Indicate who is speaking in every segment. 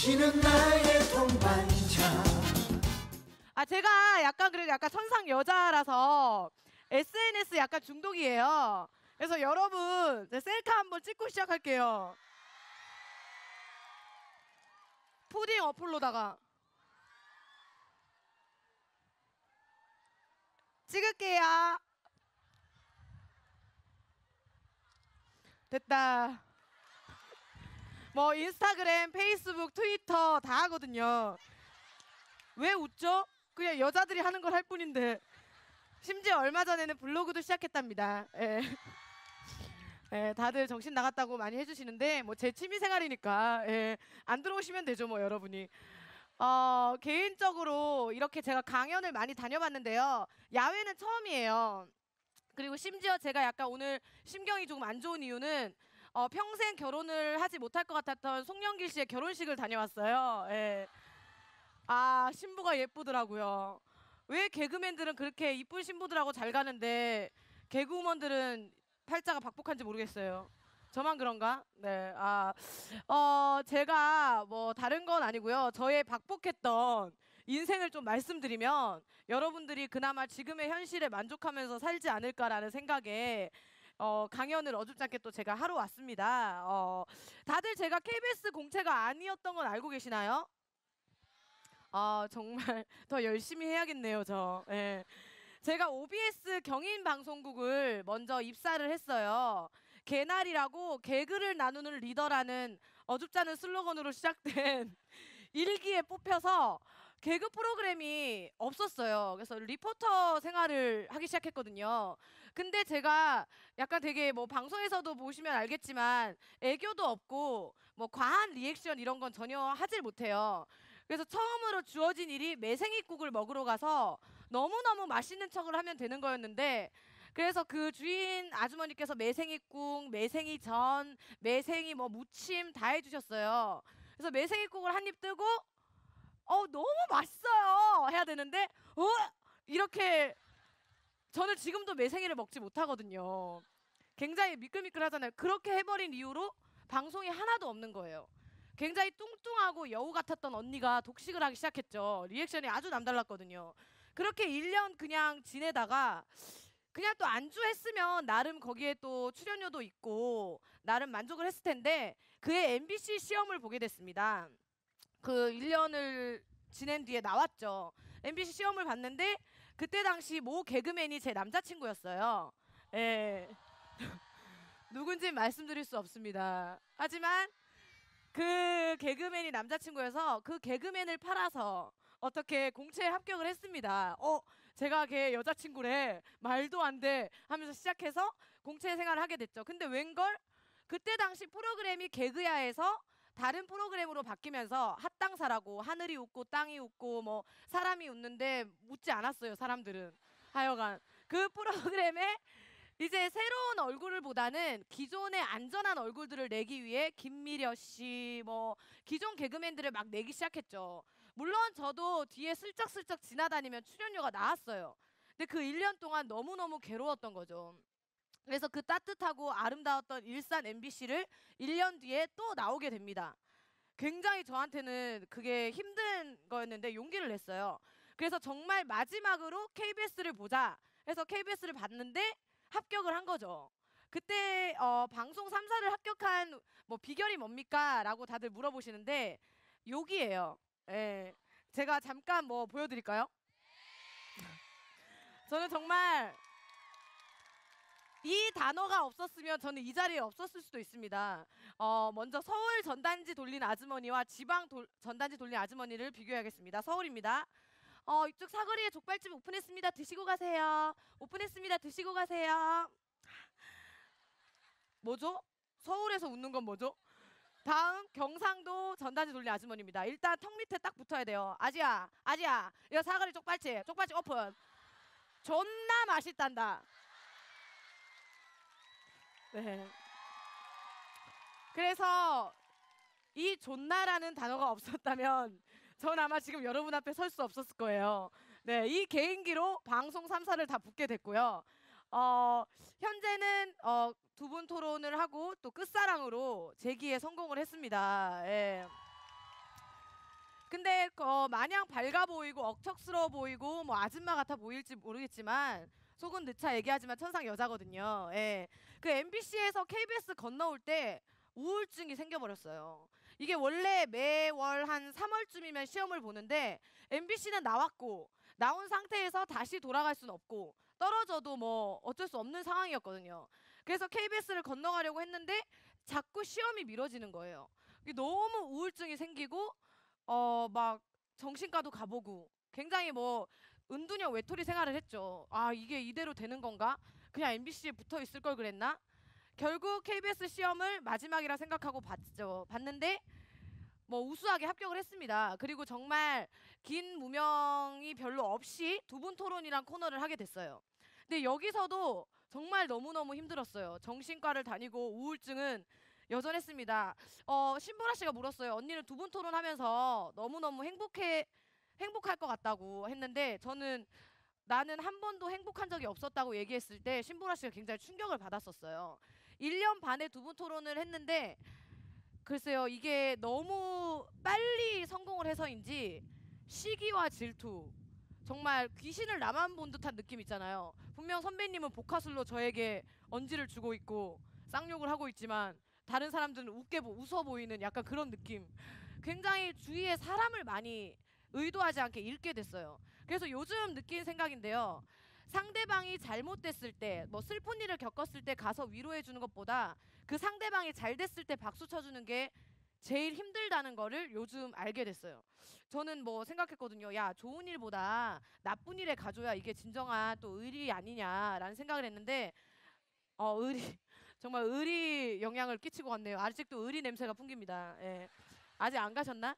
Speaker 1: 당신은 나의 동반자.
Speaker 2: 제가 약간 그래도 약간 천상 여자라서 SNS 약간 중독이에요. 그래서 여러분 셀카 한번 찍고 시작할게요. 푸딩 어플로다가 찍을게요. 됐다. 뭐 인스타그램, 페이스북, 트위터 다 하거든요. 왜 웃죠? 그냥 여자들이 하는 걸 할 뿐인데. 심지어 얼마 전에는 블로그도 시작했답니다. 예. 예, 다들 정신 나갔다고 많이 해주시는데 뭐 제 취미 생활이니까 예, 안 들어오시면 되죠 뭐 여러분이. 개인적으로 이렇게 제가 강연을 많이 다녀봤는데요. 야외는 처음이에요. 그리고 심지어 제가 약간 오늘 심경이 조금 안 좋은 이유는 평생 결혼을 하지 못할 것 같았던 송영길 씨의 결혼식을 다녀왔어요. 예. 신부가 예쁘더라고요. 왜 개그맨들은 그렇게 이쁜 신부들하고 잘 가는데 개그우먼들은 팔자가 박복한지 모르겠어요. 저만 그런가? 네. 제가 뭐 다른 건 아니고요. 저의 박복했던 인생을 좀 말씀드리면 여러분들이 그나마 지금의 현실에 만족하면서 살지 않을까라는 생각에 강연을 어줍지 않게 또 제가 하러 왔습니다. 다들 제가 KBS 공채가 아니었던 건 알고 계시나요? 정말 더 열심히 해야겠네요, 저. 예. 제가 OBS 경인방송국을 먼저 입사를 했어요. 개나리라고 개그를 나누는 리더라는 어줍지 않은 슬로건으로 시작된 일기에 뽑혀서 개그 프로그램이 없었어요. 그래서 리포터 생활을 하기 시작했거든요. 근데 제가 약간 되게 뭐 방송에서도 보시면 알겠지만 애교도 없고 뭐 과한 리액션 이런 건 전혀 하질 못해요. 그래서 처음으로 주어진 일이 매생이국을 먹으러 가서 너무너무 맛있는 척을 하면 되는 거였는데 그래서 그 주인 아주머니께서 매생이국, 매생이전, 매생이 뭐 무침 다 해주셨어요. 그래서 매생이국을 한 입 뜨고 너무 맛있어요 해야 되는데 이렇게 저는 지금도 매생이를 먹지 못하거든요. 굉장히 미끌미끌하잖아요. 그렇게 해버린 이후로 방송이 하나도 없는 거예요. 굉장히 뚱뚱하고 여우 같았던 언니가 독식을 하기 시작했죠. 리액션이 아주 남달랐거든요. 그렇게 1년 그냥 지내다가 그냥 또 안주했으면 나름 거기에 또 출연료도 있고 나름 만족을 했을 텐데 그의 MBC 시험을 보게 됐습니다. 그 1년을 지낸 뒤에 나왔죠. MBC 시험을 봤는데 그때 당시 모 개그맨이 제 남자친구였어요. 예. 누군지 말씀드릴 수 없습니다. 하지만 그 개그맨이 남자친구여서 그 개그맨을 팔아서 어떻게 공채에 합격을 했습니다. 제가 걔 여자친구래. 말도 안 돼. 하면서 시작해서 공채 생활을 하게 됐죠. 근데 웬걸? 그때 당시 프로그램이 개그야에서 다른 프로그램으로 바뀌면서 핫당사라고 하늘이 웃고 땅이 웃고 뭐 사람이 웃는데 웃지 않았어요. 사람들은. 하여간 그 프로그램에 이제 새로운 얼굴보다는 기존의 안전한 얼굴들을 내기 위해 김미려 씨, 뭐 기존 개그맨들을 막 내기 시작했죠. 물론 저도 뒤에 슬쩍슬쩍 지나다니면 출연료가 나왔어요. 근데 그 1년 동안 너무너무 괴로웠던 거죠. 그래서 그 따뜻하고 아름다웠던 일산 MBC를 1년 뒤에 또 나오게 됩니다. 굉장히 저한테는 그게 힘든 거였는데 용기를 냈어요. 그래서 정말 마지막으로 KBS를 보자 해서 KBS를 봤는데 합격을 한 거죠. 그때 방송 3사를 합격한 뭐 비결이 뭡니까? 라고 다들 물어보시는데 욕이에요. 예. 제가 잠깐 뭐 보여드릴까요? 저는 정말 이 단어가 없었으면 저는 이 자리에 없었을 수도 있습니다. 먼저 서울 전단지 돌린 아주머니와 지방 전단지 돌린 아주머니를 비교해야겠습니다. 서울입니다. 이쪽 사거리에 족발집 오픈했습니다. 드시고 가세요. 오픈했습니다. 드시고 가세요. 뭐죠? 서울에서 웃는 건 뭐죠? 다음 경상도 전단지 돌린 아주머니입니다. 일단 턱 밑에 딱 붙어야 돼요. 아지야, 아지야. 이거 사거리 족발집, 족발집 오픈. 존나 맛있단다. 네. 그래서 이 존나라는 단어가 없었다면 전 아마 지금 여러분 앞에 설 수 없었을 거예요. 네, 이 개인기로 방송 3사를 다 붙게 됐고요. 현재는 두 분 토론을 하고 또 끝사랑으로 재기에 성공을 했습니다. 예. 마냥 밝아 보이고 억척스러워 보이고 뭐 아줌마 같아 보일지 모르겠지만 속은 늦차 얘기하지만 천상 여자거든요. 예. 그 MBC에서 KBS 건너올 때 우울증이 생겨버렸어요. 이게 원래 매월 한 3월쯤이면 시험을 보는데 MBC는 나왔고 나온 상태에서 다시 돌아갈 수는 없고 떨어져도 뭐 어쩔 수 없는 상황이었거든요. 그래서 KBS를 건너가려고 했는데 자꾸 시험이 미뤄지는 거예요. 이게 너무 우울증이 생기고 막 정신과도 가보고 굉장히 뭐 은둔형 외톨이 생활을 했죠. 아, 이게 이대로 되는 건가? 그냥 MBC에 붙어 있을 걸 그랬나? 결국 KBS 시험을 마지막이라 생각하고 봤죠. 봤는데 뭐 우수하게 합격을 했습니다. 그리고 정말 긴 무명이 별로 없이 두 분 토론이란 코너를 하게 됐어요. 근데 여기서도 정말 너무너무 힘들었어요. 정신과를 다니고 우울증은 여전했습니다. 신보라 씨가 물었어요. 언니는 두 분 토론하면서 너무너무 행복할 것 같다고 했는데 저는 나는 한 번도 행복한 적이 없었다고 얘기했을 때 신보라 씨가 굉장히 충격을 받았었어요. 1년 반에 두 분 토론을 했는데 글쎄요, 이게 너무 빨리 성공을 해서인지 시기와 질투, 정말 귀신을 나만 본 듯한 느낌 있잖아요. 분명 선배님은 복화술로 저에게 언지를 주고 있고 쌍욕을 하고 있지만 다른 사람들은 웃어 보이는 약간 그런 느낌. 굉장히 주위에 사람을 많이 의도하지 않게 잃게 됐어요. 그래서 요즘 느낀 생각인데요. 상대방이 잘못됐을 때, 뭐 슬픈 일을 겪었을 때 가서 위로해 주는 것보다 그 상대방이 잘 됐을 때 박수 쳐주는 게 제일 힘들다는 거를 요즘 알게 됐어요. 저는 뭐 생각했거든요. 야, 좋은 일보다 나쁜 일에 가줘야 이게 진정한 또 의리 아니냐라는 생각을 했는데 의리 정말 의리 영향을 끼치고 갔네요. 아직도 의리 냄새가 풍깁니다. 예. 아직 안 가셨나?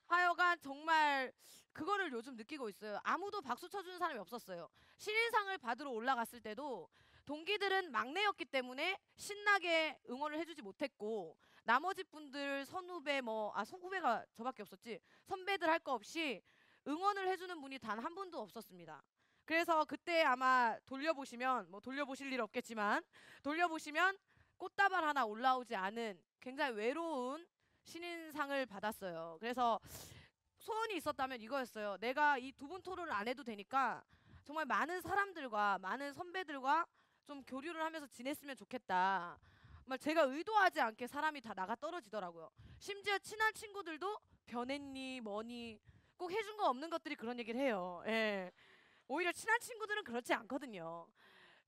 Speaker 2: 하여간 정말 그거를 요즘 느끼고 있어요. 아무도 박수 쳐주는 사람이 없었어요. 신인상을 받으러 올라갔을 때도 동기들은 막내였기 때문에 신나게 응원을 해주지 못했고 나머지 분들 선후배 선후배가 저밖에 없었지 선배들 할 거 없이 응원을 해주는 분이 단 한 분도 없었습니다. 그래서 그때 아마 돌려보시면 뭐 돌려보실 일 없겠지만 돌려보시면 꽃다발 하나 올라오지 않은 굉장히 외로운 신인상을 받았어요. 그래서 소원이 있었다면 이거였어요. 내가 이 두 분 토론을 안 해도 되니까 정말 많은 사람들과 많은 선배들과 좀 교류를 하면서 지냈으면 좋겠다. 정말 제가 의도하지 않게 사람이 다 나가 떨어지더라고요. 심지어 친한 친구들도 변했니 뭐니 꼭 해준 거 없는 것들이 그런 얘기를 해요. 예. 오히려 친한 친구들은 그렇지 않거든요.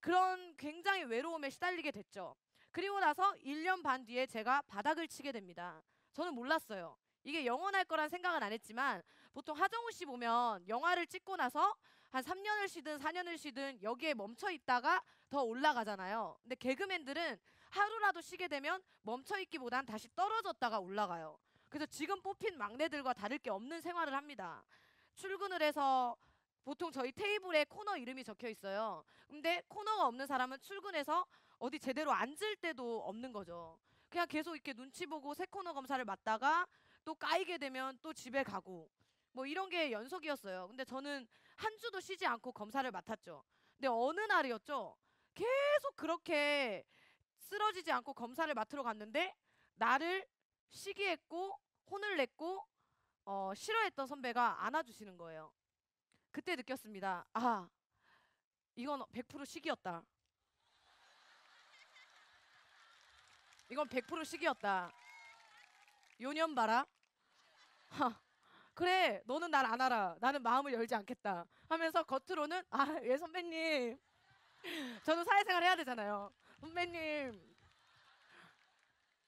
Speaker 2: 그런 굉장히 외로움에 시달리게 됐죠. 그리고 나서 1년 반 뒤에 제가 바닥을 치게 됩니다. 저는 몰랐어요. 이게 영원할 거란 생각은 안 했지만 보통 하정우 씨 보면 영화를 찍고 나서 한 3년을 쉬든 4년을 쉬든 여기에 멈춰 있다가 더 올라가잖아요. 근데 개그맨들은 하루라도 쉬게 되면 멈춰 있기보단 다시 떨어졌다가 올라가요. 그래서 지금 뽑힌 막내들과 다를 게 없는 생활을 합니다. 출근을 해서 보통 저희 테이블에 코너 이름이 적혀 있어요. 근데 코너가 없는 사람은 출근해서 어디 제대로 앉을 때도 없는 거죠. 그냥 계속 이렇게 눈치 보고 새 코너 검사를 맡다가 또 까이게 되면 또 집에 가고 뭐 이런 게 연속이었어요. 근데 저는 한 주도 쉬지 않고 검사를 맡았죠. 근데 어느 날이었죠. 계속 그렇게 쓰러지지 않고 검사를 맡으러 갔는데 나를 시기했고 혼을 냈고 싫어했던 선배가 안아주시는 거예요. 그때 느꼈습니다. 아, 이건 100% 시기였다. 이건 100% 시기였다. 요년 봐라. 그래, 너는 날 안 알아. 나는 마음을 열지 않겠다. 하면서 겉으로는 예 선배님. 저도 사회생활 해야 되잖아요. 선배님.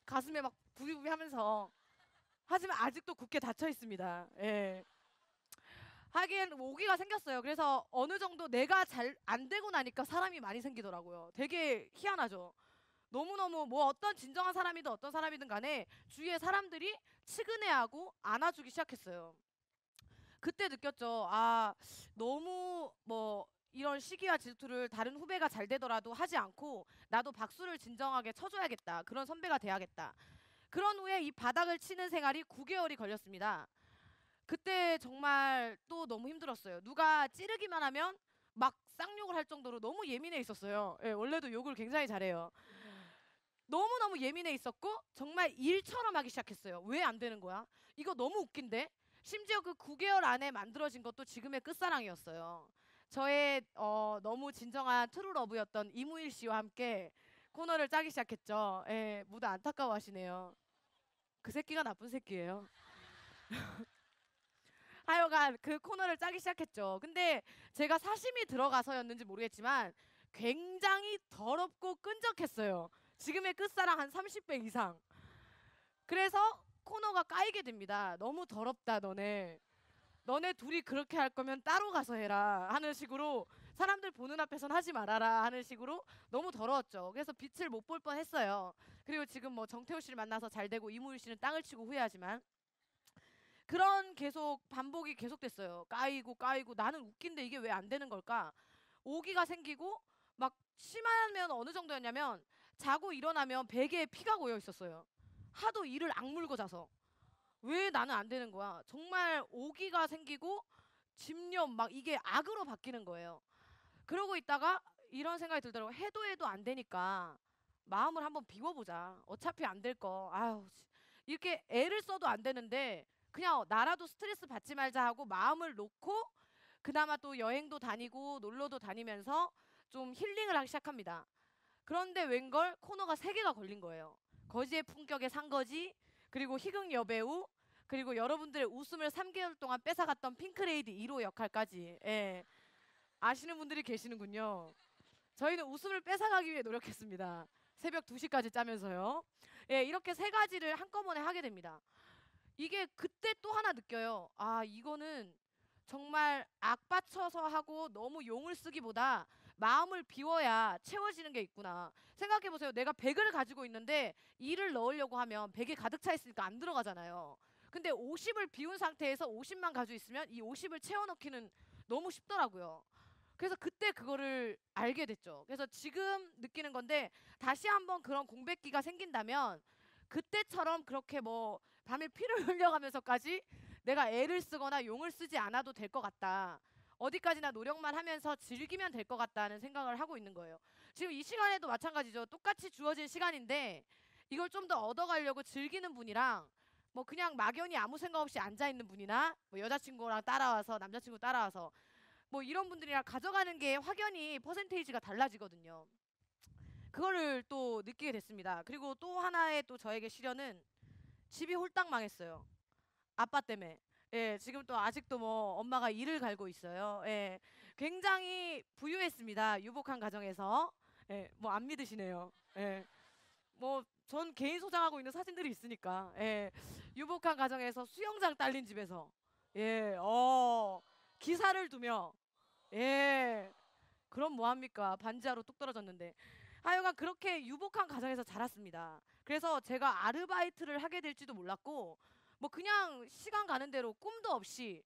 Speaker 2: 가슴에 막 부비부비 하면서 하지만 아직도 굳게 닫혀 있습니다. 예. 하긴 오기가 생겼어요. 그래서 어느 정도 내가 잘 안 되고 나니까 사람이 많이 생기더라고요. 되게 희한하죠. 너무너무 뭐 어떤 진정한 사람이든 어떤 사람이든 간에 주위의 사람들이 치근해하고 안아주기 시작했어요. 그때 느꼈죠. 아, 너무 뭐 이런 시기와 질투를 다른 후배가 잘 되더라도 하지 않고 나도 박수를 진정하게 쳐줘야겠다. 그런 선배가 돼야겠다. 그런 후에 이 바닥을 치는 생활이 9개월이 걸렸습니다. 그때 정말 또 너무 힘들었어요. 누가 찌르기만 하면 막 쌍욕을 할 정도로 너무 예민해 있었어요. 예, 원래도 욕을 굉장히 잘해요. 너무너무 예민해 있었고 정말 일처럼 하기 시작했어요. 왜 안 되는 거야? 이거 너무 웃긴데? 심지어 그 9개월 안에 만들어진 것도 지금의 끝사랑이었어요. 저의 너무 진정한 트루러브였던 이무일 씨와 함께 코너를 짜기 시작했죠. 예, 모두 안타까워하시네요. 그 새끼가 나쁜 새끼예요. 하여간 그 코너를 짜기 시작했죠. 근데 제가 사심이 들어가서였는지 모르겠지만 굉장히 더럽고 끈적했어요. 지금의 끝사랑 한 30배 이상. 그래서 코너가 까이게 됩니다. 너무 더럽다 너네. 너네 둘이 그렇게 할 거면 따로 가서 해라 하는 식으로, 사람들 보는 앞에선 하지 말아라 하는 식으로 너무 더러웠죠. 그래서 빛을 못 볼 뻔했어요. 그리고 지금 뭐 정태호 씨를 만나서 잘 되고 이무일 씨는 땅을 치고 후회하지만, 그런 계속 반복이 계속됐어요. 까이고 까이고 나는 웃긴데 이게 왜 안 되는 걸까? 오기가 생기고 막 심하면 어느 정도였냐면 자고 일어나면 베개에 피가 고여 있었어요. 하도 이를 악물고 자서. 왜 나는 안 되는 거야? 정말 오기가 생기고 집념 막 이게 악으로 바뀌는 거예요. 그러고 있다가 이런 생각이 들더라고요. 해도 안 되니까 마음을 한번 비워보자. 어차피 안 될 거. 아유, 이렇게 애를 써도 안 되는데 그냥 나라도 스트레스 받지 말자 하고 마음을 놓고 그나마 또 여행도 다니고 놀러도 다니면서 좀 힐링을 하기 시작합니다. 그런데 웬걸 코너가 3개가 걸린 거예요. 거지의 품격에 산 거지, 그리고 희극 여배우, 그리고 여러분들의 웃음을 3개월 동안 뺏어갔던 핑크레이디 1호 역할까지. 예. 아시는 분들이 계시는군요. 저희는 웃음을 뺏어가기 위해 노력했습니다. 새벽 2시까지 짜면서요. 예, 이렇게 3가지를 한꺼번에 하게 됩니다. 이게 그때 또 하나 느껴요. 아, 이거는 정말 악받쳐서 하고 너무 용을 쓰기보다 마음을 비워야 채워지는 게 있구나. 생각해보세요. 내가 100을 가지고 있는데 2를 넣으려고 하면 100이 가득 차 있으니까 안 들어가잖아요. 근데 50을 비운 상태에서 50만 가지고 있으면 이 50을 채워넣기는 너무 쉽더라고요. 그래서 그때 그거를 알게 됐죠. 그래서 지금 느끼는 건데, 다시 한번 그런 공백기가 생긴다면 그때처럼 그렇게 뭐 밤에 피를 흘려가면서까지 내가 애를 쓰거나 용을 쓰지 않아도 될 것 같다. 어디까지나 노력만 하면서 즐기면 될 것 같다는 생각을 하고 있는 거예요. 지금 이 시간에도 마찬가지죠. 똑같이 주어진 시간인데 이걸 좀 더 얻어가려고 즐기는 분이랑 뭐 그냥 막연히 아무 생각 없이 앉아있는 분이나 뭐 여자친구랑 따라와서 남자친구 따라와서 뭐 이런 분들이랑 가져가는 게 확연히 퍼센테이지가 달라지거든요. 그거를 또 느끼게 됐습니다. 그리고 또 하나의 또 저에게 시련은 집이 홀딱 망했어요. 아빠 때문에. 예, 지금 또 아직도 뭐 엄마가 이를 갈고 있어요. 예, 굉장히 부유했습니다. 유복한 가정에서. 예, 뭐 안 믿으시네요. 예, 뭐 전 개인 소장하고 있는 사진들이 있으니까. 예, 유복한 가정에서 수영장 딸린 집에서. 예, 기사를 두며. 예, 그럼 뭐합니까? 반지하로 뚝 떨어졌는데. 하여간 그렇게 유복한 가정에서 자랐습니다. 그래서 제가 아르바이트를 하게 될지도 몰랐고 뭐 그냥 시간 가는 대로 꿈도 없이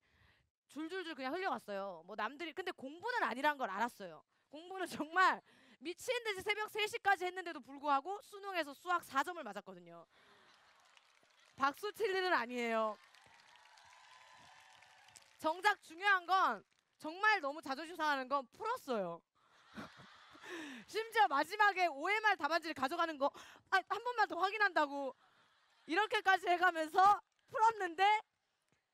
Speaker 2: 줄줄줄 그냥 흘려갔어요. 뭐 남들이 근데 공부는 아니란 걸 알았어요. 공부는 정말 미친 듯이 새벽 3시까지 했는데도 불구하고 수능에서 수학 4점을 맞았거든요. 박수 칠 일은 아니에요. 정작 중요한 건 정말 너무 자존심 상하는 건 풀었어요. 심지어 마지막에 OMR 답안지를 가져가는 거 한 번만 더 확인한다고 이렇게까지 해가면서 풀었는데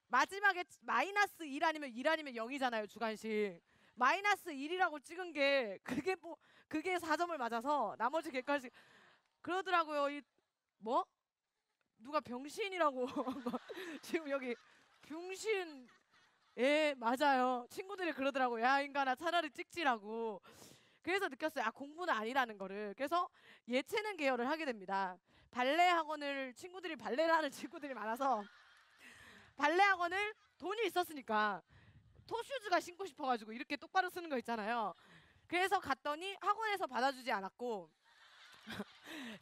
Speaker 2: 마지막에 마이너스 1 아니면 1 아니면 0이잖아요. 주관식. 마이너스 1이라고 찍은 게 그게 4점을 맞아서 나머지 개까지 그러더라고요. 뭐? 누가 병신이라고 지금 여기 병신. 예, 맞아요. 친구들이 그러더라고요. 야, 인간아, 차라리 찍지라고. 그래서 느꼈어요. 아, 공부는 아니라는 거를. 그래서 예체능 계열을 하게 됩니다. 발레 학원을, 친구들이 발레를 하는 친구들이 많아서 발레 학원을 돈이 있었으니까 토슈즈가 신고 싶어가지고 이렇게 똑바로 쓰는 거 있잖아요. 그래서 갔더니 학원에서 받아주지 않았고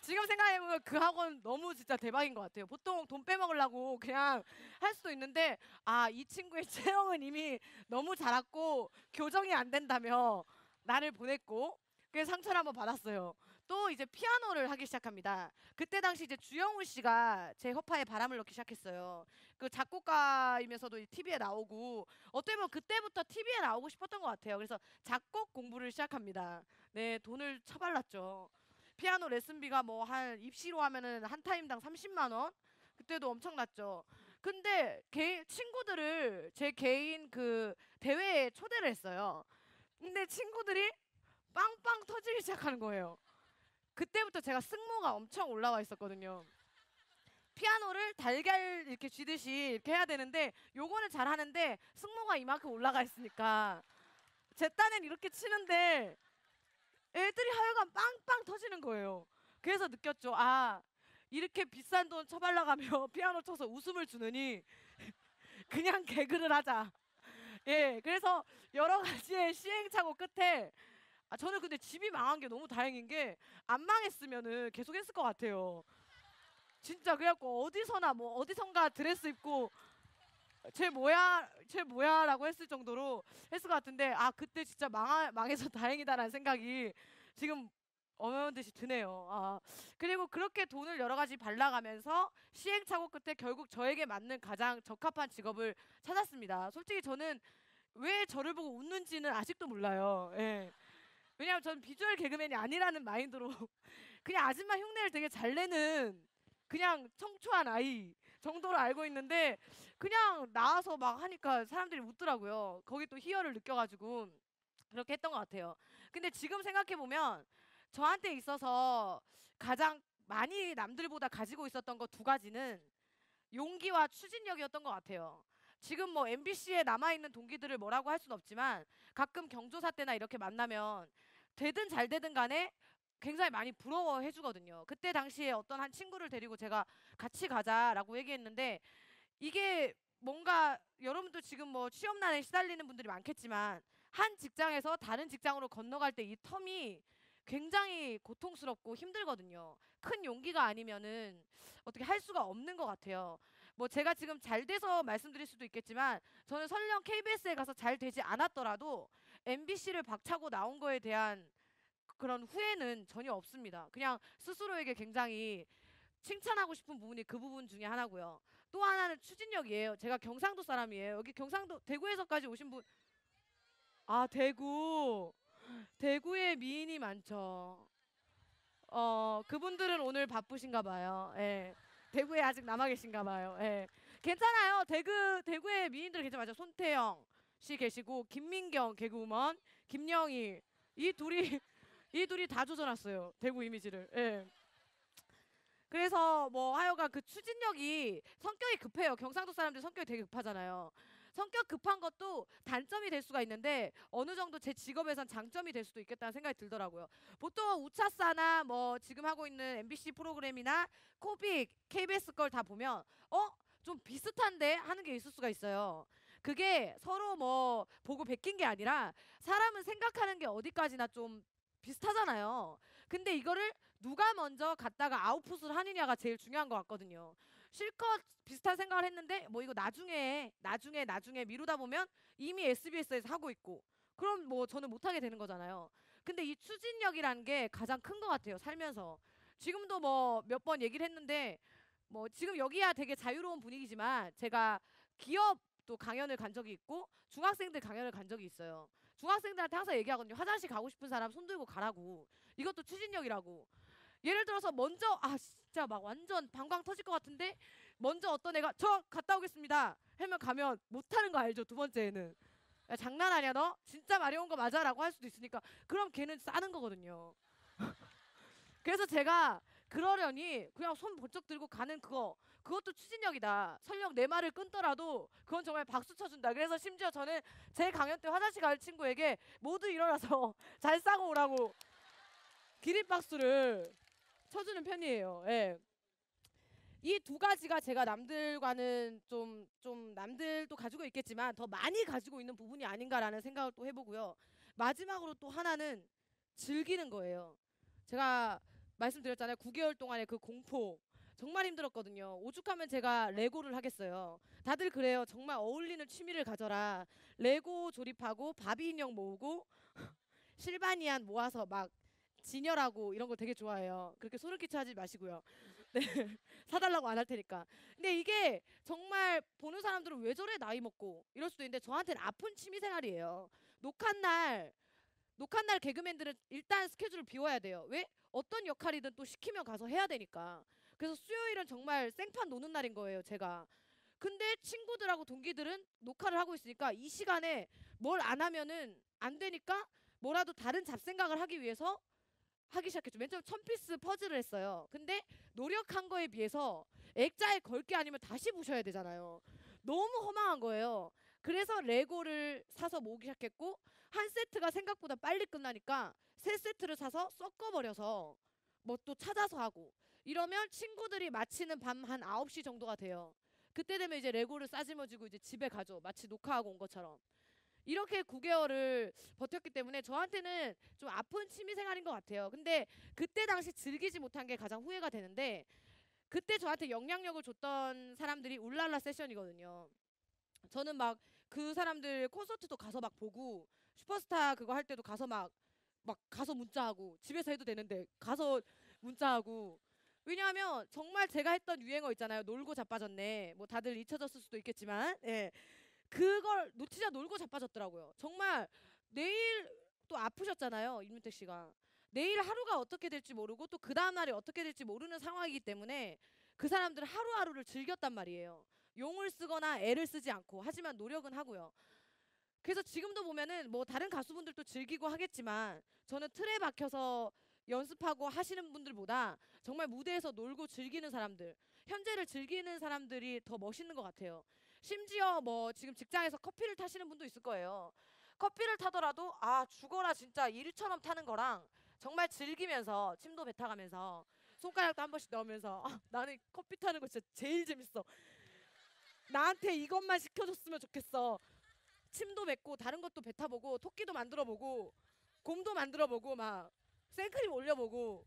Speaker 2: 지금 생각해보면 그 학원 너무 진짜 대박인 것 같아요. 보통 돈 빼먹으려고 그냥 할 수도 있는데, 아, 이 친구의 체형은 이미 너무 자랐고 교정이 안 된다며 나를 보냈고, 그래서 상처를 한번 받았어요. 또 이제 피아노를 하기 시작합니다. 그때 당시 이제 주영우 씨가 제 허파에 바람을 넣기 시작했어요. 그 작곡가이면서도 TV에 나오고 어떻게 보면 그때부터 TV에 나오고 싶었던 것 같아요. 그래서 작곡 공부를 시작합니다. 네, 돈을 처발랐죠. 피아노 레슨비가 뭐 한 입시로 하면은 한 타임당 30만 원? 그때도 엄청났죠. 근데 개인 친구들을 제 개인 그 대회에 초대를 했어요. 근데 친구들이 빵빵 터지기 시작하는 거예요. 그때부터 제가 승모가 엄청 올라와 있었거든요. 피아노를 달걀 이렇게 쥐듯이 이렇게 해야 되는데 요거는 잘하는데 승모가 이만큼 올라가 있으니까 제 딴엔 이렇게 치는데 애들이 하여간 빵빵 터지는 거예요. 그래서 느꼈죠. 아, 이렇게 비싼 돈 처발라가며 피아노 쳐서 웃음을 주느니 그냥 개그를 하자. 예, 그래서 여러 가지의 시행착오 끝에 저는 근데 집이 망한 게 너무 다행인 게 안 망했으면은 계속 했을 것 같아요. 진짜 그래갖고 어디서나 뭐 어디선가 드레스 입고 쟤 뭐야라고 했을 정도로 했을 것 같은데 그때 진짜 망해서 다행이다라는 생각이 지금 어마어마한 듯이 드네요. 그리고 그렇게 돈을 여러 가지 발라가면서 시행착오 끝에 결국 저에게 맞는 가장 적합한 직업을 찾았습니다. 솔직히 저는 왜 저를 보고 웃는지는 아직도 몰라요. 예. 왜냐하면 저는 비주얼 개그맨이 아니라는 마인드로 그냥 아줌마 흉내를 되게 잘 내는 그냥 청초한 아이 정도로 알고 있는데 그냥 나와서 막 하니까 사람들이 웃더라고요. 거기 또 희열을 느껴가지고 그렇게 했던 것 같아요. 근데 지금 생각해보면 저한테 있어서 가장 많이 남들보다 가지고 있었던 거 두 가지는 용기와 추진력이었던 것 같아요. 지금 뭐 MBC에 남아있는 동기들을 뭐라고 할 수는 없지만 가끔 경조사 때나 이렇게 만나면 되든 잘 되든 간에 굉장히 많이 부러워해 주거든요. 그때 당시에 어떤 한 친구를 데리고 제가 같이 가자라고 얘기했는데 이게 뭔가 여러분도 지금 뭐 취업난에 시달리는 분들이 많겠지만 한 직장에서 다른 직장으로 건너갈 때 이 텀이 굉장히 고통스럽고 힘들거든요. 큰 용기가 아니면은 어떻게 할 수가 없는 것 같아요. 뭐 제가 지금 잘 돼서 말씀드릴 수도 있겠지만 저는 설령 KBS에 가서 잘 되지 않았더라도 MBC를 박차고 나온 거에 대한 그런 후회는 전혀 없습니다. 그냥 스스로에게 굉장히 칭찬하고 싶은 부분이 그 부분 중에 하나고요. 또 하나는 추진력이에요. 제가 경상도 사람이에요. 여기 경상도 대구에서까지 오신 분, 대구. 대구에 미인이 많죠. 그분들은 오늘 바쁘신가 봐요. 예. 대구에 아직 남아 계신가 봐요. 예. 괜찮아요. 대구에 미인들 계시죠. 맞아. 손태영 씨 계시고 김민경 개그우먼, 김영희 이 둘이 이 둘이 다 조져놨어요. 대구 이미지를. 예. 그래서 뭐 하여간 그 추진력이 성격이 급해요. 경상도 사람들 성격이 되게 급하잖아요. 성격 급한 것도 단점이 될 수가 있는데 어느 정도 제 직업에선 장점이 될 수도 있겠다는 생각이 들더라고요. 보통 우차사나 뭐 지금 하고 있는 MBC 프로그램이나 코빅, KBS 걸 다 보면 좀 비슷한데 하는 게 있을 수가 있어요. 그게 서로 뭐 보고 베낀 게 아니라 사람은 생각하는 게 어디까지나 좀 비슷하잖아요. 근데 이거를 누가 먼저 갔다가 아웃풋을 하느냐가 제일 중요한 것 같거든요. 실컷 비슷한 생각을 했는데 뭐 이거 나중에 미루다 보면 이미 SBS에서 하고 있고 그럼 뭐 저는 못하게 되는 거잖아요. 근데 이 추진력이라는 게 가장 큰 것 같아요. 살면서. 지금도 뭐 몇 번 얘기를 했는데 뭐 지금 여기야 되게 자유로운 분위기지만 제가 기업도 강연을 간 적이 있고 중학생들 강연을 간 적이 있어요. 중학생들한테 항상 얘기하거든요. 화장실 가고 싶은 사람 손 들고 가라고. 이것도 추진력이라고. 예를 들어서 먼저 진짜 막 완전 방광 터질 것 같은데 먼저 어떤 애가 저 갔다 오겠습니다 하면 가면 못하는 거 알죠? 두 번째에는 야, 장난하냐 너? 진짜 마려운 거 맞아? 라고 할 수도 있으니까 그럼 걔는 싸는 거거든요. 그래서 제가 그러려니 그냥 손 번쩍 들고 가는 그것도 추진력이다. 설령 내 말을 끊더라도 그건 정말 박수 쳐준다. 그래서 심지어 저는 제 강연 때 화장실 갈 친구에게 모두 일어나서 잘 싸고 오라고 기립박수를 쳐주는 편이에요. 예. 이 두 가지가 제가 남들과는 좀 남들도 가지고 있겠지만 더 많이 가지고 있는 부분이 아닌가라는 생각을 또 해보고요. 마지막으로 또 하나는 즐기는 거예요. 제가 말씀드렸잖아요. 9개월 동안의 그 공포 정말 힘들었거든요. 오죽하면 제가 레고를 하겠어요. 다들 그래요. 정말 어울리는 취미를 가져라. 레고 조립하고 바비 인형 모으고 실바니안 모아서 막 진열하고 이런 거 되게 좋아해요. 그렇게 소름 끼쳐 하지 마시고요. 네. 사달라고 안 할 테니까. 근데 이게 정말 보는 사람들은 왜 저래 나이 먹고 이럴 수도 있는데 저한테는 아픈 취미 생활이에요. 녹한 날 개그맨들은 일단 스케줄을 비워야 돼요. 왜? 어떤 역할이든 또 시키면 가서 해야 되니까. 그래서 수요일은 정말 생판 노는 날인 거예요, 제가. 근데 친구들하고 동기들은 녹화를 하고 있으니까 이 시간에 뭘 안 하면은 안 되니까 뭐라도 다른 잡생각을 하기 위해서 하기 시작했죠. 맨 처음 1000피스 퍼즐을 했어요. 근데 노력한 거에 비해서 액자에 걸 게 아니면 다시 부셔야 되잖아요. 너무 허망한 거예요. 그래서 레고를 사서 모으기 시작했고 한 세트가 생각보다 빨리 끝나니까 세 세트를 사서 섞어버려서 뭐 또 찾아서 하고 이러면 친구들이 마치는 밤 한 9시 정도가 돼요. 그때 되면 이제 레고를 싸지머지고 이제 집에 가죠. 마치 녹화하고 온 것처럼. 이렇게 9개월을 버텼기 때문에 저한테는 좀 아픈 취미생활인 것 같아요. 근데 그때 당시 즐기지 못한 게 가장 후회가 되는데 그때 저한테 영향력을 줬던 사람들이 울랄라 세션이거든요. 저는 막 그 사람들 콘서트도 가서 막 보고 슈퍼스타 그거 할 때도 가서 막 가서 문자하고 집에서 해도 되는데 가서 문자하고 왜냐하면 정말 제가 했던 유행어 있잖아요. 놀고 자빠졌네. 뭐 다들 잊혀졌을 수도 있겠지만 그걸 진짜 놀고 자빠졌더라고요. 정말 내일 또 아프셨잖아요. 임윤택 씨가. 내일 하루가 어떻게 될지 모르고 또 그 다음 날이 어떻게 될지 모르는 상황이기 때문에 그 사람들은 하루하루를 즐겼단 말이에요. 용을 쓰거나 애를 쓰지 않고 하지만 노력은 하고요. 그래서 지금도 보면은 뭐 다른 가수분들도 즐기고 하겠지만 저는 틀에 박혀서 연습하고 하시는 분들보다 정말 무대에서 놀고 즐기는 사람들, 현재를 즐기는 사람들이 더 멋있는 것 같아요. 심지어 뭐 지금 직장에서 커피를 타시는 분도 있을 거예요. 커피를 타더라도 아 죽어라 진짜 일처럼 타는 거랑 정말 즐기면서 침도 뱉어가면서 손가락도 한 번씩 넣으면서 아, 나는 커피 타는 거 진짜 제일 재밌어. 나한테 이것만 시켜줬으면 좋겠어. 침도 뱉고 다른 것도 뱉어보고 토끼도 만들어보고 곰도 만들어보고 막 생크림 올려보고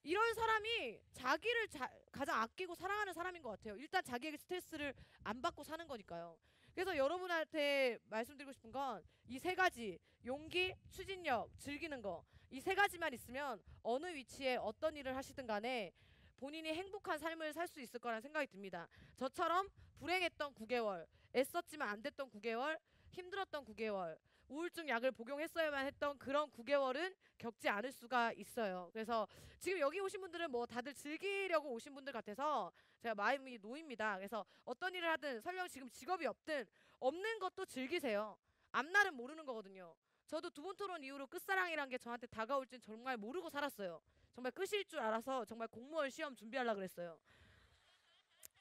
Speaker 2: 이런 사람이 자기를 가장 아끼고 사랑하는 사람인 것 같아요. 일단 자기에게 스트레스를 안 받고 사는 거니까요. 그래서 여러분한테 말씀드리고 싶은 건 이 세 가지 용기, 추진력, 즐기는 거 이 세 가지만 있으면 어느 위치에 어떤 일을 하시든 간에 본인이 행복한 삶을 살 수 있을 거라는 생각이 듭니다. 저처럼 불행했던 9개월, 애썼지만 안 됐던 9개월, 힘들었던 9개월, 우울증 약을 복용했어야만 했던 그런 9개월은 겪지 않을 수가 있어요. 그래서 지금 여기 오신 분들은 뭐 다들 즐기려고 오신 분들 같아서 제가 마음이 놓입니다. 그래서 어떤 일을 하든 설령 지금 직업이 없든 없는 것도 즐기세요. 앞날은 모르는 거거든요. 저도 두 번 토론 이후로 끝사랑이란 게 저한테 다가올 줄 정말 모르고 살았어요. 정말 끝일 줄 알아서 정말 공무원 시험 준비하려고 그랬어요.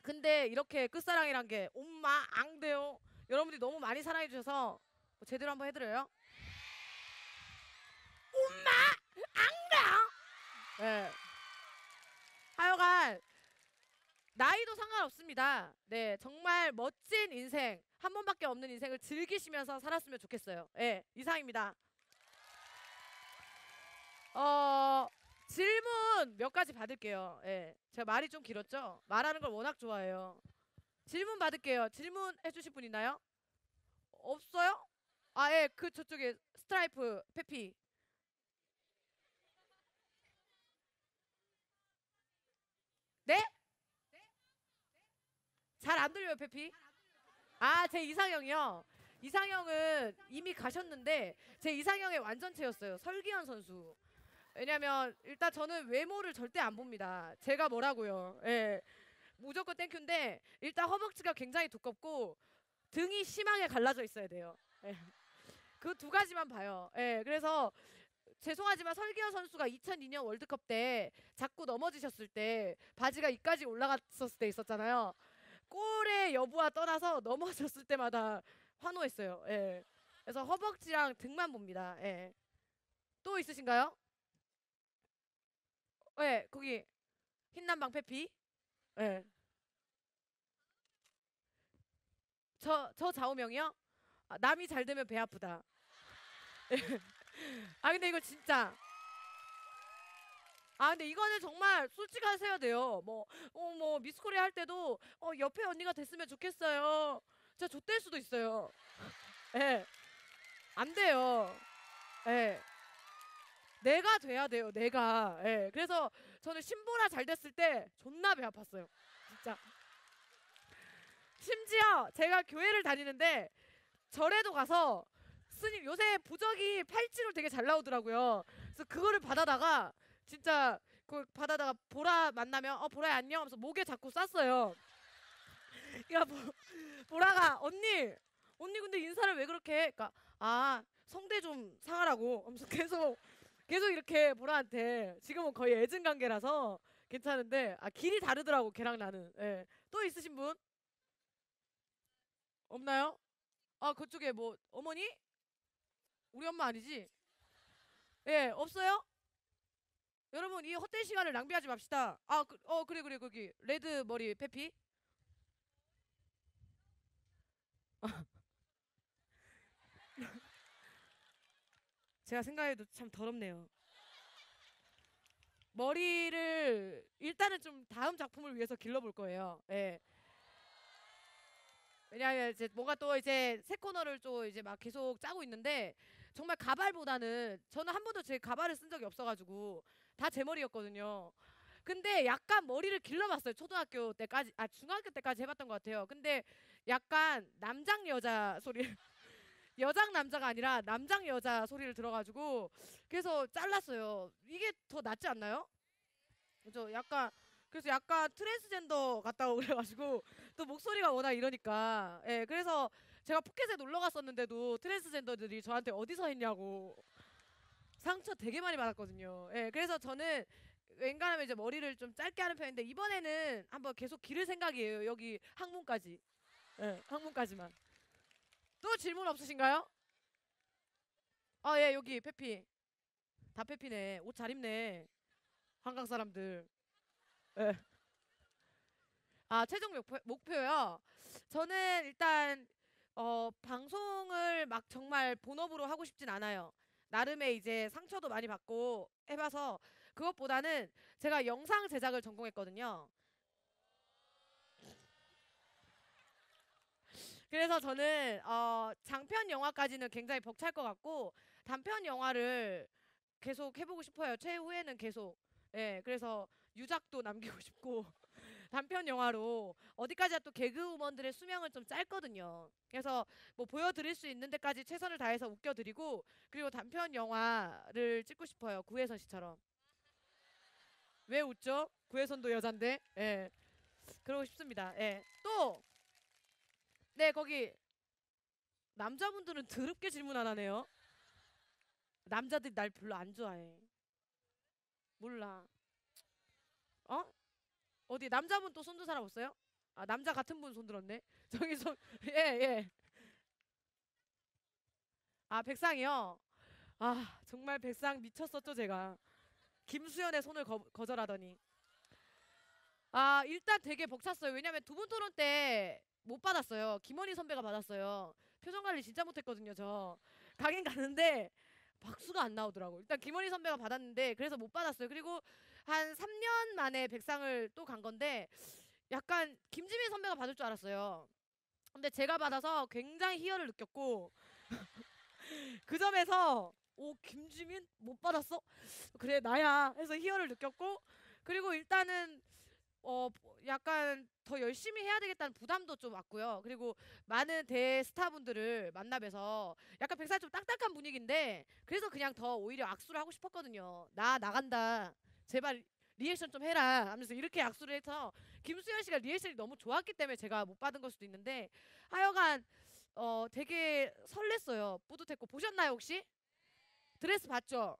Speaker 2: 근데 이렇게 끝사랑이란 게 엄마 안 돼요. 여러분들이 너무 많이 사랑해 주셔서 뭐 제대로 한번 해드려요. 엄마 안 돼요. 네. 하여간 나이도 상관없습니다. 네, 정말 멋진 인생 한 번밖에 없는 인생을 즐기시면서 살았으면 좋겠어요. 네, 이상입니다. 질문 몇 가지 받을게요. 예. 제가 말이 좀 길었죠? 말하는 걸 워낙 좋아해요. 질문 받을게요. 질문 해주실 분 있나요? 없어요? 아, 예. 그 저쪽에 스트라이프 페피. 네? 잘 안 들려요, 페피? 아, 제 이상형이요. 이상형은 이미 가셨는데 제 이상형의 완전체였어요. 설기현 선수. 왜냐면 일단 저는 외모를 절대 안 봅니다. 제가 뭐라고요. 예. 무조건 땡큐인데 일단 허벅지가 굉장히 두껍고 등이 심하게 갈라져 있어야 돼요. 예. 그 두 가지만 봐요. 예. 그래서 죄송하지만 설기현 선수가 2002년 월드컵 때 자꾸 넘어지셨을 때 바지가 이까지 올라갔었을 때 있었잖아요. 골의 여부와 떠나서 넘어졌을 때마다 환호했어요. 예. 그래서 허벅지랑 등만 봅니다. 예. 또 있으신가요? 예, 거기 흰남방 페피. 예. 저 좌우명이요? 아, 남이 잘 되면 배 아프다. 아 근데 이거 진짜. 아 근데 이거는 정말 솔직하셔야 돼요. 뭐 미스코리아 할 때도 옆에 언니가 됐으면 좋겠어요. 진짜 좆될 수도 있어요. 예. 안 돼요. 예. 내가 돼야 돼요. 내가. 예. 그래서 저는 신보라 잘 됐을 때 존나 배 아팠어요. 진짜. 심지어 제가 교회를 다니는데 절에도 가서 스님 요새 부적이 팔찌로 되게 잘 나오더라고요. 그래서 그거를 받아다가 진짜 그 받아다가 보라 만나면 보라야 안녕 하면서 목에 자꾸 쐈어요. 야 보라가 언니 근데 인사를 왜 그렇게 해? 그러니까 아 성대 좀 상하라고 하면서 계속 이렇게 보라한테 지금은 거의 애증 관계라서 괜찮은데 아 길이 다르더라고 걔랑 나는. 예. 또 있으신 분 없나요? 아 그쪽에 뭐 어머니? 우리 엄마 아니지? 예 없어요? 여러분 이 헛된 시간을 낭비하지 맙시다. 아 그래 거기 레드 머리 페피. 제가 생각해도 참 더럽네요. 머리를 일단은 좀 다음 작품을 위해서 길러볼 거예요. 예. 왜냐하면 이제 뭔가 또 이제 새 코너를 또 이제 막 계속 짜고 있는데 정말 가발보다는 저는 한 번도 제 가발을 쓴 적이 없어가지고 다 제 머리였거든요. 근데 약간 머리를 길러봤어요. 초등학교 때까지, 아 중학교 때까지 해봤던 것 같아요. 근데 약간 남장 여자 소리, 여장 남자가 아니라 남장 여자 소리를 들어가지고 그래서 잘랐어요. 이게 더 낫지 않나요? 그죠? 약간 그래서 약간 트랜스젠더 같다고 그래가지고 또 목소리가 워낙 이러니까 예 그래서 제가 푸켓에 놀러 갔었는데도 트랜스젠더들이 저한테 어디서 했냐고 상처 되게 많이 받았거든요. 예 그래서 저는 웬간하면 이제 머리를 좀 짧게 하는 편인데 이번에는 한번 계속 기를 생각이에요. 여기 항문까지. 예 항문까지만. 또 질문 없으신가요? 아 예 여기 페피 다 페피네. 옷 잘 입네 한강 사람들. 예. 아, 최종 목표요. 저는 일단 방송을 막 정말 본업으로 하고 싶진 않아요. 나름의 이제 상처도 많이 받고 해봐서 그것보다는 제가 영상 제작을 전공했거든요. 그래서 저는 장편 영화까지는 굉장히 벅찰 것 같고 단편 영화를 계속 해보고 싶어요. 최후에는 계속. 예, 그래서 유작도 남기고 싶고 단편 영화로 어디까지나 또 개그우먼들의 수명은 좀 짧거든요. 그래서 뭐 보여드릴 수 있는 데까지 최선을 다해서 웃겨드리고 그리고 단편 영화를 찍고 싶어요. 구혜선 씨처럼. 왜 웃죠? 구혜선도 여잔데. 예. 그러고 싶습니다. 예. 또 네, 거기 남자분들은 더럽게 질문 안 하네요. 남자들이 날 별로 안 좋아해. 몰라. 어? 어디 남자분 또 손든 사람 없어요? 아 남자 같은 분 손들었네. 저기 손 예 예. 아 백상이요. 아 정말 백상 미쳤었죠 제가. 김수현의 손을 거절하더니. 아 일단 되게 벅찼어요. 왜냐면 두 분 토론 때 못 받았어요. 김원희 선배가 받았어요. 표정 관리 진짜 못했거든요 저. 가긴 갔는데 박수가 안 나오더라고. 일단 김원희 선배가 받았는데 그래서 못 받았어요. 그리고 한 3년 만에 백상을 또 간 건데 약간 김지민 선배가 받을 줄 알았어요. 근데 제가 받아서 굉장히 희열을 느꼈고 그 점에서 오 김지민 못 받았어? 그래 나야 해서 희열을 느꼈고 그리고 일단은 약간 더 열심히 해야 되겠다는 부담도 좀 왔고요. 그리고 많은 대스타분들을 만나뵈서 약간 백살 좀 딱딱한 분위기인데 그래서 그냥 더 오히려 악수를 하고 싶었거든요. 나 나간다. 제발 리액션 좀 해라 하면서 이렇게 악수를 해서 김수현 씨가 리액션이 너무 좋았기 때문에 제가 못 받은 걸 수도 있는데 하여간 되게 설렜어요. 뿌듯했고 보셨나요 혹시? 드레스 봤죠?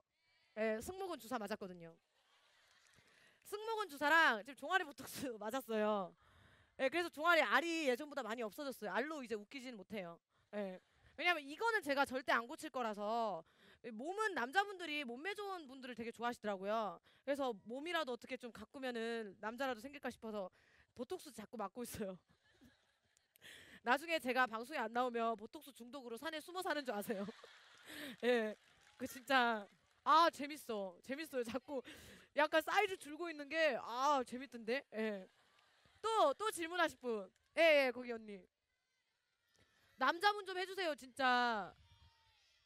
Speaker 2: 예, 승모근 주사 맞았거든요. 승모근 주사랑 지금 종아리 보톡스 맞았어요. 예, 그래서 종아리 알이 예전보다 많이 없어졌어요. 알로 이제 웃기지는 못해요. 예. 왜냐면 이거는 제가 절대 안 고칠 거라서 몸은 남자분들이 몸매 좋은 분들을 되게 좋아하시더라고요. 그래서 몸이라도 어떻게 좀 가꾸면은 남자라도 생길까 싶어서 보톡스 자꾸 맞고 있어요. 나중에 제가 방송에 안 나오면 보톡스 중독으로 산에 숨어 사는 줄 아세요? 예. 그 진짜 아 재밌어요. 자꾸 약간 사이즈 줄고 있는 게 아 재밌던데. 예. 또 질문하실 분. 예, 예 거기 언니. 남자분 좀 해주세요 진짜.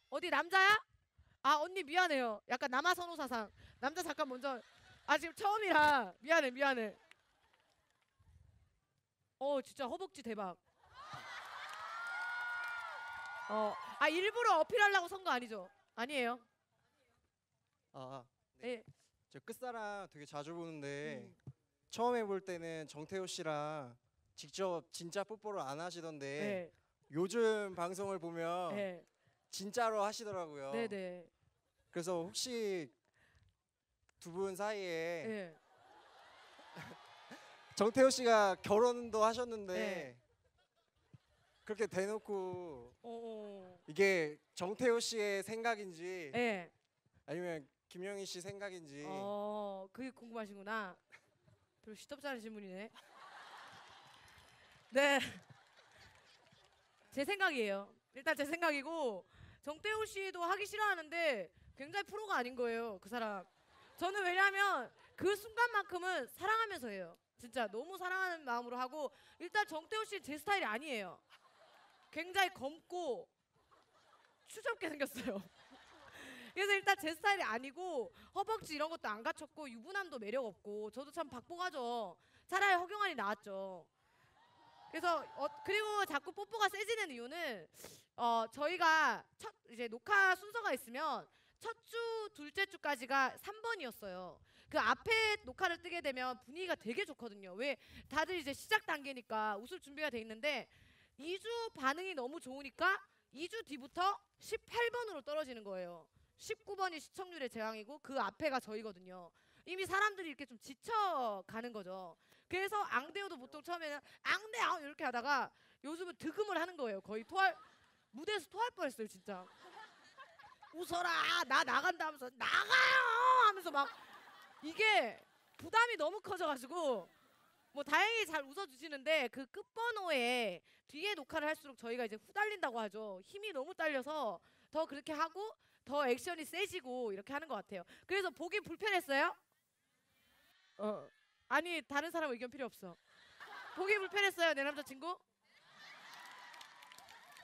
Speaker 2: 어디 남자야? 아 언니 미안해요. 약간 남아 선호사상. 남자 잠깐 먼저. 아 지금 처음이라 미안해. 진짜 허벅지 대박. 아 일부러 어필하려고 선 거 아니죠? 아니에요.
Speaker 3: 아, 네.
Speaker 2: 예.
Speaker 3: 저 끝사랑 되게 자주 보는데
Speaker 2: 음.
Speaker 3: 처음에 볼 때는 정태호 씨랑 직접 진짜 뽀뽀를 안 하시던데
Speaker 2: 네.
Speaker 3: 요즘 방송을 보면
Speaker 2: 네.
Speaker 3: 진짜로 하시더라고요.
Speaker 2: 네네.
Speaker 3: 그래서 혹시 두 분 사이에
Speaker 2: 네.
Speaker 3: 정태호 씨가 결혼도 하셨는데
Speaker 2: 네.
Speaker 3: 그렇게 대놓고
Speaker 2: 어.
Speaker 3: 이게 정태호 씨의 생각인지
Speaker 2: 네.
Speaker 3: 아니면 김영희 씨 생각인지
Speaker 2: 그게 궁금하시구나. 별로 시덥지 않은 질문이네. 네. 제 생각이에요. 일단 제 생각이고 정태호 씨도 하기 싫어하는데 굉장히 프로가 아닌 거예요. 그 사람. 저는 왜냐면 그 순간만큼은 사랑하면서 해요. 진짜 너무 사랑하는 마음으로 하고 일단 정태호 씨 제 스타일이 아니에요. 굉장히 검고 추접게 생겼어요. 그래서 일단 제 스타일이 아니고 허벅지 이런 것도 안 갖췄고 유부남도 매력 없고 저도 참 박보가죠. 차라리 허경환이 나왔죠. 그래서 그리고 자꾸 뽀뽀가 세지는 이유는 저희가 첫 이제 녹화 순서가 있으면 첫 주, 둘째 주까지가 3번이었어요. 그 앞에 녹화를 뜨게 되면 분위기가 되게 좋거든요. 왜 다들 이제 시작 단계니까 웃을 준비가 돼 있는데 2주 반응이 너무 좋으니까 2주 뒤부터 18번으로 떨어지는 거예요. 19번이 시청률의 제왕이고 그 앞에가 저희거든요. 이미 사람들이 이렇게 좀 지쳐가는 거죠. 그래서 앙대호도 보통 처음에는 앙대아 이렇게 하다가 요즘은 득음을 하는 거예요. 거의 무대에서 토할 뻔했어요 진짜. 웃어라 나 나간다 하면서 나가요 하면서 막 이게 부담이 너무 커져가지고 뭐 다행히 잘 웃어주시는데 그 끝번호에 뒤에 녹화를 할수록 저희가 이제 후달린다고 하죠. 힘이 너무 딸려서 더 그렇게 하고 더 액션이 세지고 이렇게 하는 것 같아요. 그래서 보기 불편했어요? 아니 다른 사람 의견 필요 없어. 보기 불편했어요 내 남자친구?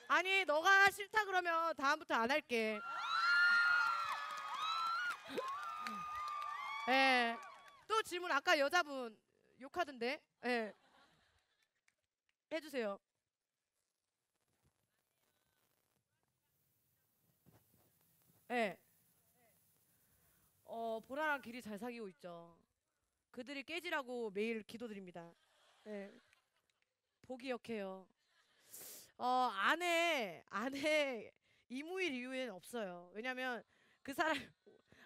Speaker 2: 아니 너가 싫다 그러면 다음부터 안 할게. 예. 또 질문 아까 여자분 욕하던데. 예. 해주세요. 예. 보라랑 길이 잘 사귀고 있죠. 그들이 깨지라고 매일 기도드립니다. 예. 보기 역해요. 아내 이무일 이후에는 없어요. 왜냐면 그 사람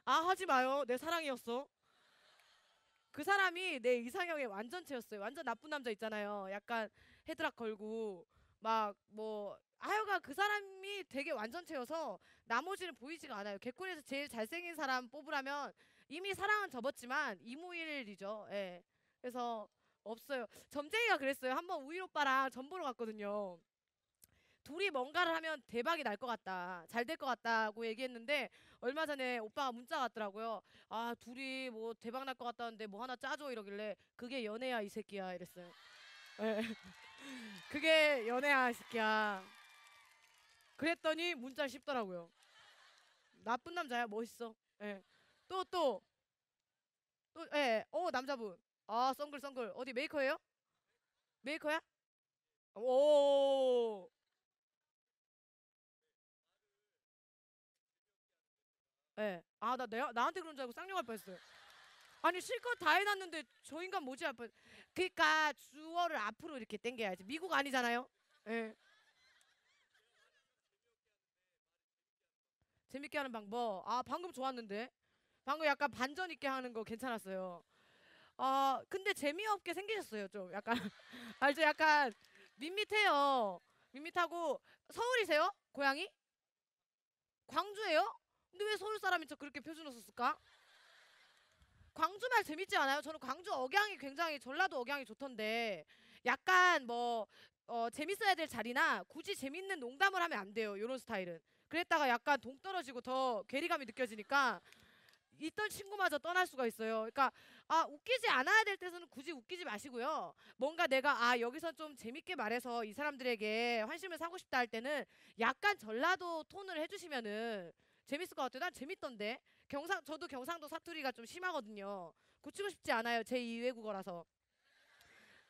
Speaker 2: 하지 마요. 내 사랑이었어. 그 사람이 내 이상형의 완전체였어요. 완전 나쁜 남자 있잖아요. 약간 헤드락 걸고 막 뭐 하여간 그 사람이 되게 완전체여서 나머지는 보이지가 않아요. 개콘에서 제일 잘생긴 사람 뽑으라면 이미 사랑은 접었지만 이무일이죠. 예. 그래서 없어요. 점쟁이가 그랬어요. 한번 우일 오빠랑 전 보러 갔거든요. 둘이 뭔가를 하면 대박이 날 것 같다. 잘 될 것 같다고 얘기했는데 얼마 전에 오빠가 문자가 왔더라고요. 둘이 뭐 대박 날 것 같다는데 뭐 하나 짜줘 이러길래 그게 연애야 이 새끼야 이랬어요. 예. 그게 연애야 이 새끼야. 그랬더니 문자 씹더라고요. 나쁜 남자야 멋있어. 예. 또 예. 남자분. 썬글 어디 메이커예요? 메이커야? 오. 예. 나한테 그런 줄 알고 쌍욕할 뻔했어요. 아니 실컷 다 해놨는데 저 인간 뭐지 할 뻔. 그러니까 주어를 앞으로 이렇게 당겨야지. 미국 아니잖아요. 예. 재밌게 하는 방법. 방금 좋았는데. 방금 약간 반전 있게 하는 거 괜찮았어요. 근데 재미없게 생기셨어요. 좀 약간 알죠? 약간 밋밋해요. 밋밋하고 서울이세요? 고향이? 광주예요? 근데 왜 서울 사람인 척 그렇게 표준어 썼을까? 광주 말 재밌지 않아요? 저는 광주 억양이 굉장히 전라도 억양이 좋던데 약간 재밌어야 될 자리나 굳이 재밌는 농담을 하면 안 돼요. 요런 스타일은. 그랬다가 약간 동떨어지고 더 괴리감이 느껴지니까 있던 친구마저 떠날 수가 있어요. 그러니까 웃기지 않아야 될 때서는 굳이 웃기지 마시고요. 뭔가 내가 여기서 좀 재밌게 말해서 이 사람들에게 환심을 사고 싶다 할 때는 약간 전라도 톤을 해주시면은 재밌을 것 같아요. 난 재밌던데. 저도 경상도 사투리가 좀 심하거든요. 고치고 싶지 않아요. 제2 외국어라서.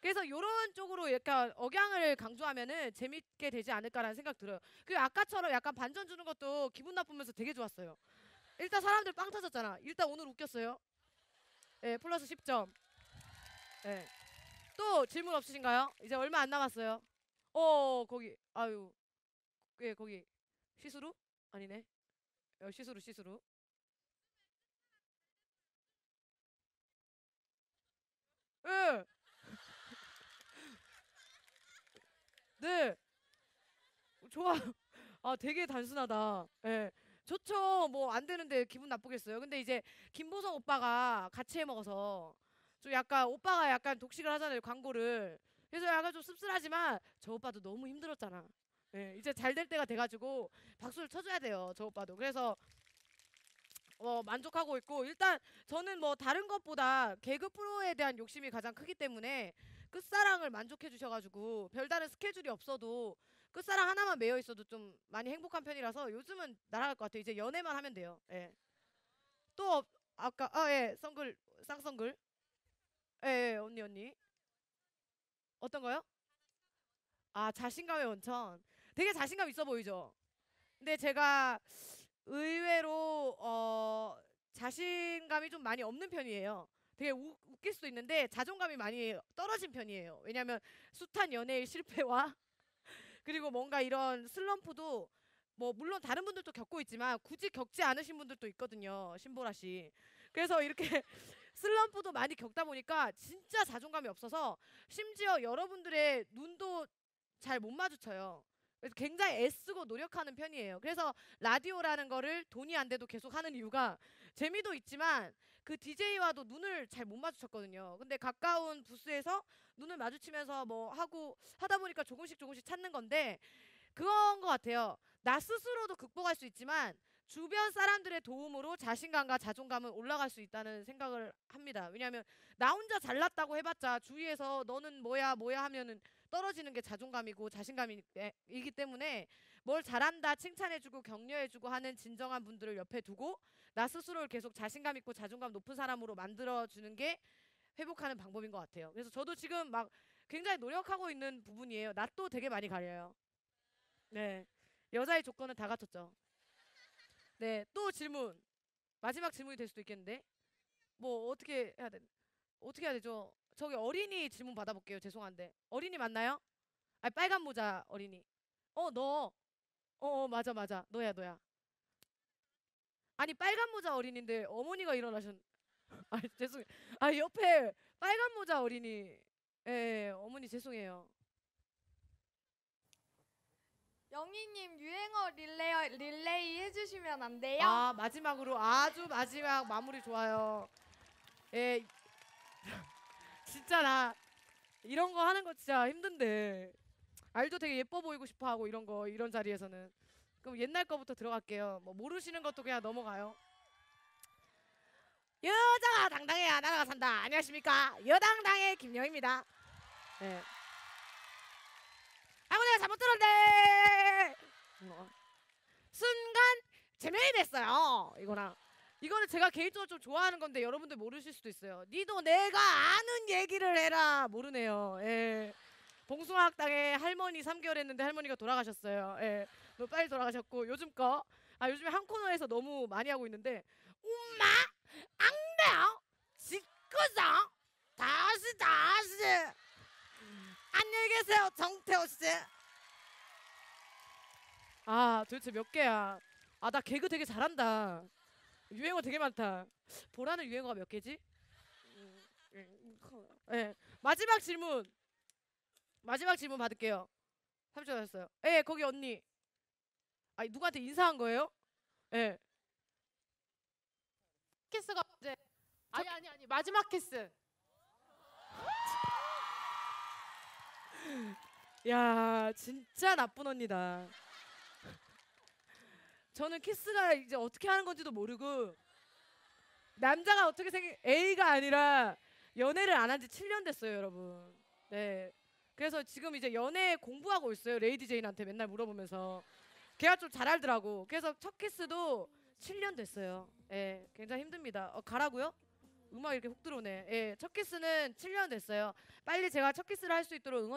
Speaker 2: 그래서 요런 쪽으로 약간 억양을 강조하면은 재밌게 되지 않을까라는 생각 들어요. 그리고 아까처럼 약간 반전 주는 것도 기분 나쁘면서 되게 좋았어요. 일단 사람들 빵 터졌잖아. 일단 오늘 웃겼어요. 예, 플러스 10점. 예. 또 질문 없으신가요? 이제 얼마 안 남았어요. 거기 아유 예 거기 시스루 아니네. 시스루. 예. 네. 좋아. 아 되게 단순하다. 예. 좋죠. 뭐 안 되는데 기분 나쁘겠어요. 근데 이제 김보성 오빠가 같이 해 먹어서 좀 약간 오빠가 약간 독식을 하잖아요, 광고를. 그래서 약간 좀 씁쓸하지만 저 오빠도 너무 힘들었잖아. 예. 이제 잘 될 때가 돼 가지고 박수를 쳐 줘야 돼요, 저 오빠도. 그래서 만족하고 있고 일단 저는 뭐 다른 것보다 개그 프로에 대한 욕심이 가장 크기 때문에 끝사랑을 만족해 주셔가지고 별다른 스케줄이 없어도 끝사랑 하나만 매여 있어도 좀 많이 행복한 편이라서 요즘은 날아갈 것 같아요. 이제 연애만 하면 돼요. 예. 또 아까 썬글 쌍썬글 언니 어떤 거요? 아 자신감의 원천. 되게 자신감 있어 보이죠. 근데 제가 의외로 자신감이 좀 많이 없는 편이에요. 되게 웃길 수도 있는데 자존감이 많이 떨어진 편이에요. 왜냐하면 숱한 연애의 실패와 그리고 뭔가 이런 슬럼프도 뭐 물론 다른 분들도 겪고 있지만 굳이 겪지 않으신 분들도 있거든요. 신보라 씨. 그래서 이렇게 슬럼프도 많이 겪다 보니까 진짜 자존감이 없어서 심지어 여러분들의 눈도 잘 못 마주쳐요. 그래서 굉장히 애쓰고 노력하는 편이에요. 그래서 라디오라는 거를 돈이 안 돼도 계속 하는 이유가 재미도 있지만 그 DJ와도 눈을 잘 못 마주쳤거든요. 근데 가까운 부스에서 눈을 마주치면서 뭐 하고 하다 보니까 조금씩 찾는 건데 그건 것 같아요. 나 스스로도 극복할 수 있지만 주변 사람들의 도움으로 자신감과 자존감은 올라갈 수 있다는 생각을 합니다. 왜냐하면 나 혼자 잘났다고 해봤자 주위에서 너는 뭐야 하면은 떨어지는 게 자존감이고 자신감이기 때문에 뭘 잘한다 칭찬해주고 격려해주고 하는 진정한 분들을 옆에 두고 나 스스로를 계속 자신감 있고 자존감 높은 사람으로 만들어주는 게 회복하는 방법인 것 같아요. 그래서 저도 지금 막 굉장히 노력하고 있는 부분이에요. 낯도 되게 많이 가려요. 네. 여자의 조건은 다 갖췄죠. 네. 또 질문. 마지막 질문이 될 수도 있겠는데. 뭐 어떻게 해야 되죠? 저기 어린이 질문 받아볼게요. 죄송한데. 어린이 맞나요? 아, 빨간 모자 어린이. 너. 맞아. 너야. 아니, 빨간 모자 어린인데 어머니가 일어나셨. 아, 죄송해요. 아, 옆에 빨간 모자 어린이. 예, 어머니 죄송해요.
Speaker 4: 영희님 유행어 릴레이 해주시면 안 돼요?
Speaker 2: 아, 마지막으로 아주 마지막 마무리 좋아요. 예. 진짜 나 이런 거 하는 거 진짜 힘든데. 알도 되게 예뻐 보이고 싶어 하고 이런 자리에서는. 그럼 옛날 거부터 들어갈게요. 뭐 모르시는 것도 그냥 넘어가요. 여자가 당당해야 나라가 산다. 안녕하십니까? 여당당의 김영희입니다. 네. 아이고 내가 잘못 들었네. 순간 제명이 됐어요. 이거는 제가 개인적으로 좀 좋아하는 건데 여러분들 모르실 수도 있어요. 니도 내가 아는 얘기를 해라. 모르네요. 예. 봉숭아학당에 할머니 3개월 했는데 할머니가 돌아가셨어요. 예. 너무 빨리 돌아가셨고 요즘에 한 코너에서 너무 많이 하고 있는데 엄마 안 돼요. 짓고서 다시 안녕히 계세요 정태호 씨. 아 도대체 몇 개야. 아 나 개그 되게 잘한다. 유행어 되게 많다. 보라는 유행어가 몇 개지? 네. 마지막 질문 받을게요. 30초 받았어요. 예, 거기 언니. 아니 누구한테 인사한 거예요? 예.
Speaker 5: 키스가 이제 아니 마지막 키스.
Speaker 2: 야 진짜 나쁜 언니다. 저는 키스가 이제 어떻게 하는 건지도 모르고 남자가 어떻게 A가 아니라 연애를 안 한 지 7년 됐어요 여러분. 네. 그래서 지금 이제 연애 공부하고 있어요. 레이디 제인한테 맨날 물어보면서. 걔가 좀 잘 알더라고. 그래서 첫 키스도 7년 됐어요. 예, 굉장히 힘듭니다. 가라고요? 음악 이렇게 훅 들어오네. 예, 첫 키스는 7년 됐어요. 빨리 제가 첫 키스를 할 수 있도록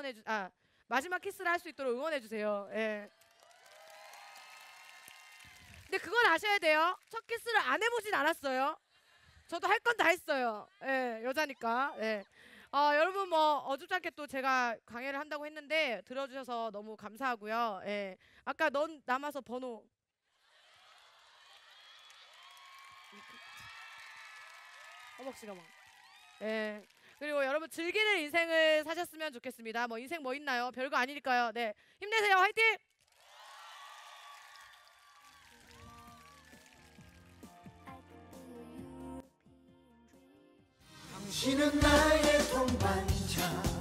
Speaker 2: 마지막 키스를 할 수 있도록 응원해 주세요. 예. 근데 그건 아셔야 돼요. 첫 키스를 안 해보진 않았어요. 저도 할 건 다 했어요. 예, 여자니까. 예. 여러분 뭐 어줍지 않게 또 제가 강의를 한다고 했는데 들어주셔서 너무 감사하고요. 예. 아까 넌 남아서 번호 허벅지가 막. 예. 그리고 여러분 즐기는 인생을 사셨으면 좋겠습니다. 뭐 인생 뭐 있나요? 별거 아니니까요. 네. 힘내세요. 화이팅!
Speaker 1: 당신은 나의 동반자